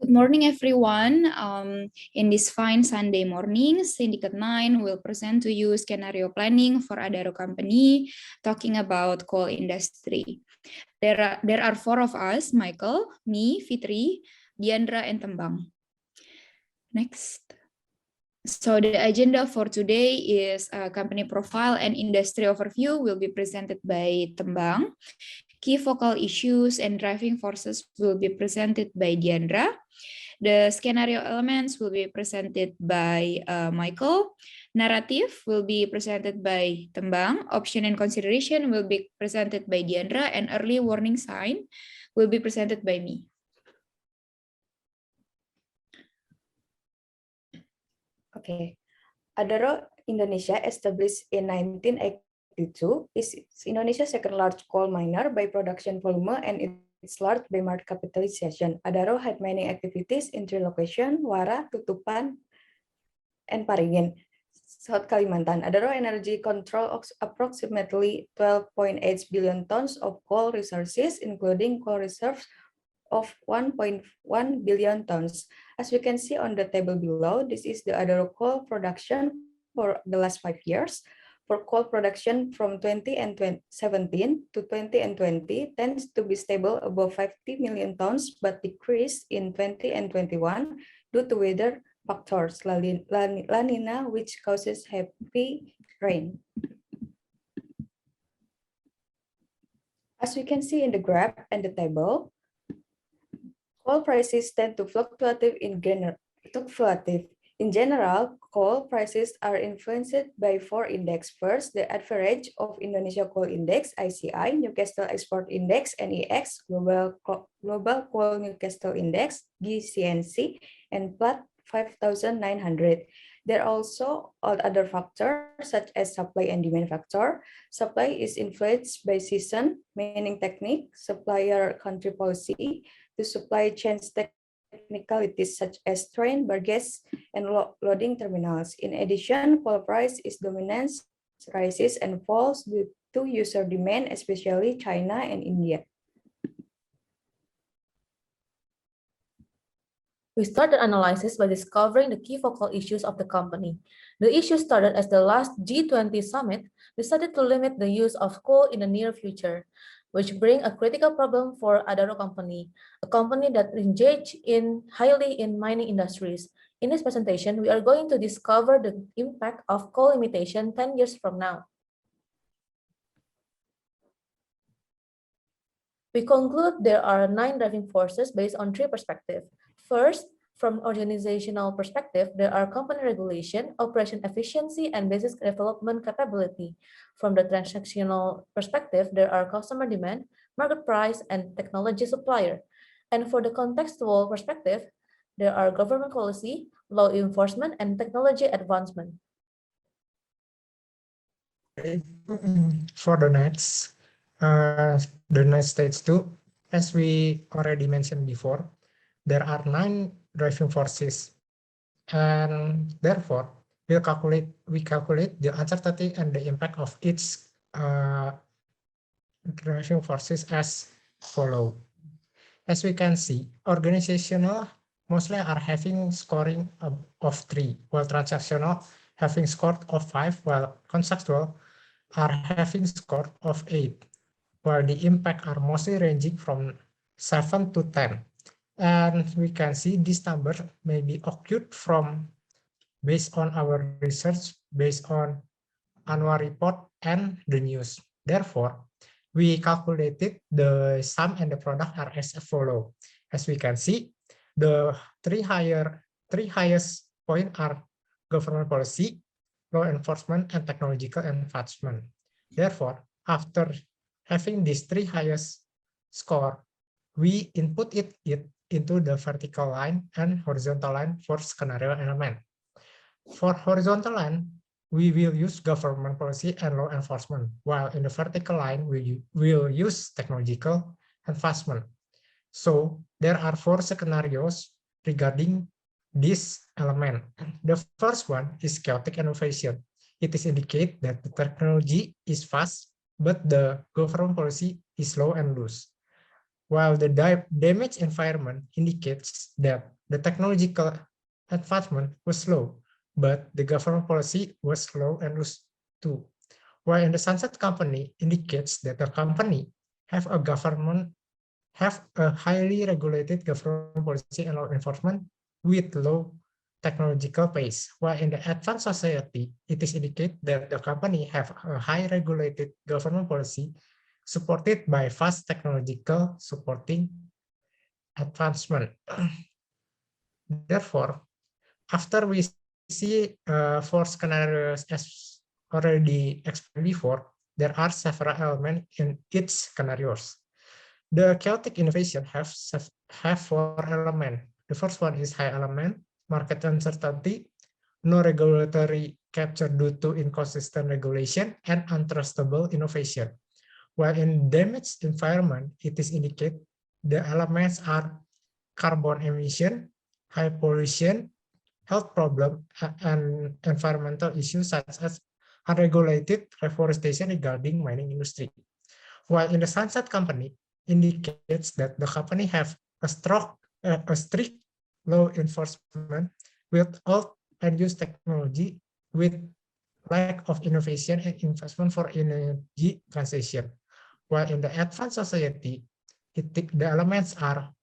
Good morning, everyone. In this fine Sunday morning, Syndicate 9 will present to you scenario planning for Adaro company, talking about coal industry. There are four of us, Michael, me, Fitri, Diandra, and Tembang. Next. So the agenda for today is a company profile and industry overview will be presented by Tembang. Key focal issues and driving forces will be presented by Diandra. The scenario elements will be presented by Michael. Narrative will be presented by Tembang. Option and consideration will be presented by Diandra. And early warning sign will be presented by me. Okay. Adaro Indonesia, established in 1982, is Indonesia's second large coal miner by production volume and its large by market capitalization. Adaro had many activities in three locations, Wara, Tutupan, and Paringin, South Kalimantan. Adaro Energy controls approximately 12.8 billion tons of coal resources, including coal reserves of 1.1 billion tons. As we can see on the table below, this is the Adaro coal production for the last 5 years. For coal production from 2017 to 2020 tends to be stable above 50 million tons, but decreased in 2021 due to weather factors, La Nina, which causes heavy rain. As we can see in the graph and the table, coal prices tend to fluctuate in general, coal prices are influenced by four indexes. First, the average of Indonesia Coal Index, ICI, Newcastle Export Index, NEX, Global Coal Newcastle Index, GCNC, and Platts 5,900. There are also other factors such as supply and demand factor. Supply is influenced by season, mining technique, supplier country policy, to supply chain technicalities such as train, barges, and loading terminals. In addition, coal price is dominant, rises and falls due to user demand, especially China and India. We started analysis by discovering the key focal issues of the company. The issue started as the last G20 summit decided to limit the use of coal in the near future, which bring a critical problem for Adaro company, a company that engaged highly in mining industries. In this presentation, we are going to discover the impact of coal limitation 10 years from now. We conclude there are 9 driving forces based on 3 perspectives. First, from organizational perspective, there are company regulation, operation efficiency, and business development capability. From the transactional perspective, there are customer demand, market price, and technology supplier. And for the contextual perspective, there are government policy, law enforcement, and technology advancement. For the next stage 2, as we already mentioned before, there are 9 driving forces, and therefore we calculate the uncertainty and the impact of each driving forces as follow. As we can see, organizational mostly are having scoring of 3, while transactional having scored of 5, while conceptual are having scored of 8, while the impact are mostly ranging from 7 to 10. And we can see this number may be occurred based on our research, based on annual report and the news. Therefore, we calculated the sum and the product are as follow. As we can see, the three highest point are government policy, law enforcement, and technological advancement. Therefore, after having these 3 highest score, we input it into the vertical line and horizontal line for scenario element. For horizontal line, we will use government policy and law enforcement, while in the vertical line, we will use technological advancement. So there are 4 scenarios regarding this element. The first one is chaotic innovation. It is indicate that the technology is fast, but the government policy is slow and loose. while the damaged environment indicates that the technological advancement was slow, but the government policy was slow and loose too. While in the Sunset Company indicates that the company have a highly regulated government policy and law enforcement with low technological pace. While in the advanced society, it is indicated that the company have a high regulated government policy supported by fast technological supporting advancement. Therefore, after we see four scenarios as already explained before, there are several elements in each scenarios. The chaotic innovation have four elements. The first one is high element, market uncertainty, no regulatory capture due to inconsistent regulation, and untrustable innovation. While in damaged environment, it is indicated the elements are carbon emission, high pollution, health problem, and environmental issues such as unregulated reforestation regarding mining industry. While in the Sunset Company indicates that the company have a strict law enforcement with old and used technology with lack of innovation and investment for energy transition. While in the advanced society, the elements are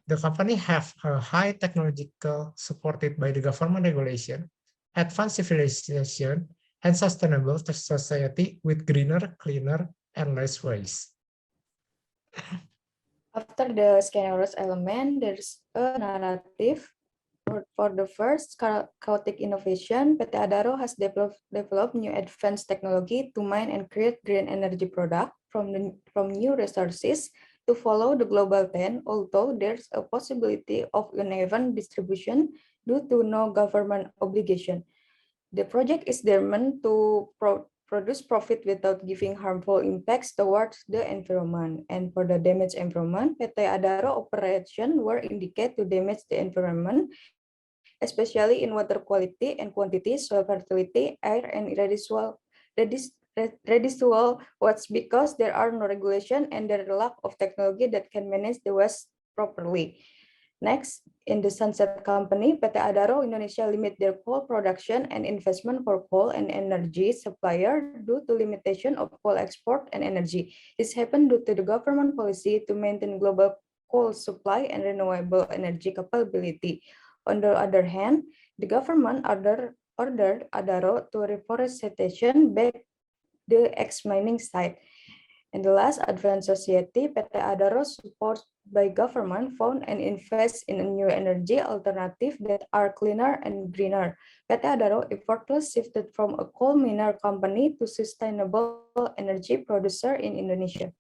the company have a high technological supported by the government regulation, advanced civilization, and sustainable society with greener, cleaner, and less waste. After the scenarios element, there's a narrative. For the first, chaotic innovation, PT Adaro has developed new advanced technology to mine and create green energy product from new resources to follow the global trend, although there's a possibility of uneven distribution due to no government obligation. The project is determined to produce profit without giving harmful impacts towards the environment. And for the damaged environment, PT Adaro operation were indicate to damage the environment, especially in water quality and quantity, soil fertility, air, and residual waste because there are no regulation and there is lack of technology that can manage the waste properly. Next, in the Sunset Company, PT Adaro Indonesia limit their coal production and investment for coal and energy supplier due to limitation of coal export and energy. This happened due to the government policy to maintain global coal supply and renewable energy capability. On the other hand, the government ordered Adaro to reforestation back the ex-mining site. And the last, advanced society, PT Adaro supports by government fund and invest in a new energy alternative that are cleaner and greenner. PT Adaro effortless shifted from a coal miner company to sustainable energy producer in Indonesia.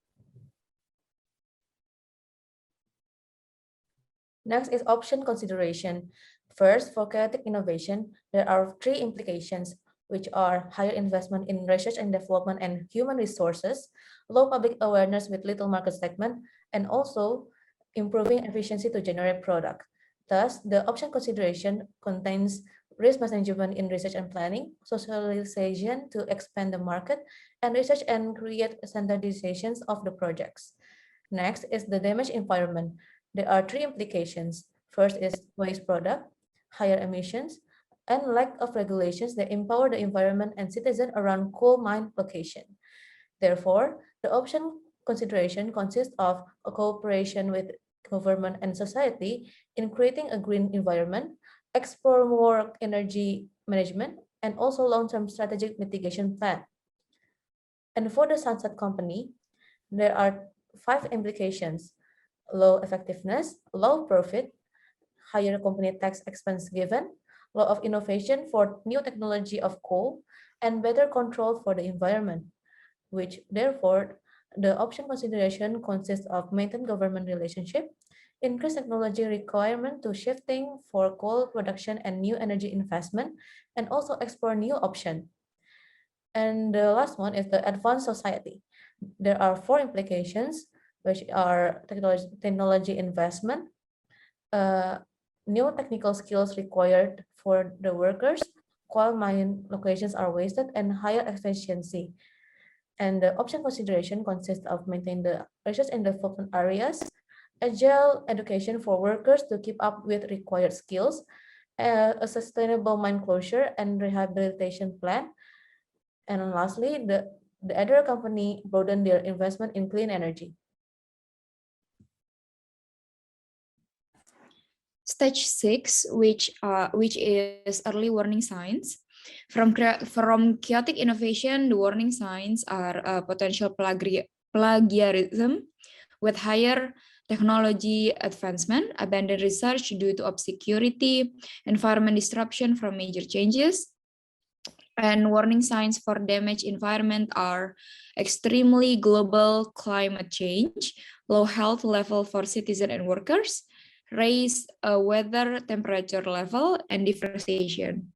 Next is option consideration. First, for chaotic innovation, there are three implications, which are higher investment in research and development and human resources, low public awareness with little market segment, and also improving efficiency to generate product. Thus, the option consideration contains risk management in research and planning, socialization to expand the market, and research and create standardizations of the projects. Next is the damaged environment. There are three implications. First is waste product, higher emissions, and lack of regulations that empower the environment and citizens around coal mine location. Therefore, the option consideration consists of a cooperation with government and society in creating a green environment, explore more energy management, and also long-term strategic mitigation plan. And for the Sunset Company, there are 5 implications: low effectiveness, low profit, higher company tax expense given, law of innovation for new technology of coal, and better control for the environment, which therefore the option consideration consists of maintain government relationship, increase technology requirement to shifting for coal production and new energy investment, and also explore new option. And the last one is the advanced society. There are 4 implications, which are technology investment, new technical skills required for the workers, coal mine locations are wasted, and higher efficiency. And the option consideration consists of maintaining the research and development areas, agile education for workers to keep up with required skills, a sustainable mine closure and rehabilitation plan, and lastly, the other company broaden their investment in clean energy. Stage 6, which is early warning signs. From chaotic innovation, the warning signs are potential plagiarism with higher technology advancement, abandoned research due to obscurity, environment disruption from major changes, and warning signs for damaged environment are extremely global climate change, low health level for citizens and workers, raise weather temperature level, and deforestation.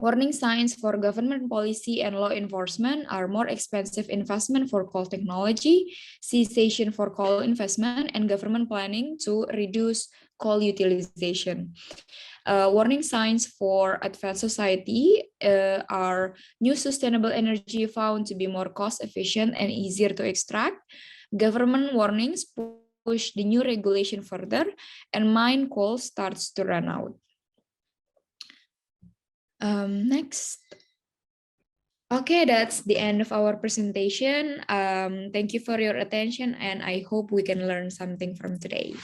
Warning signs for government policy and law enforcement are more expensive investment for coal technology, cessation for coal investment, and government planning to reduce coal utilization. Warning signs for advanced society are new sustainable energy found to be more cost efficient and easier to extract. Government warnings push the new regulation further, and mine coal starts to run out. Next. Okay, that's the end of our presentation. Thank you for your attention, and I hope we can learn something from today.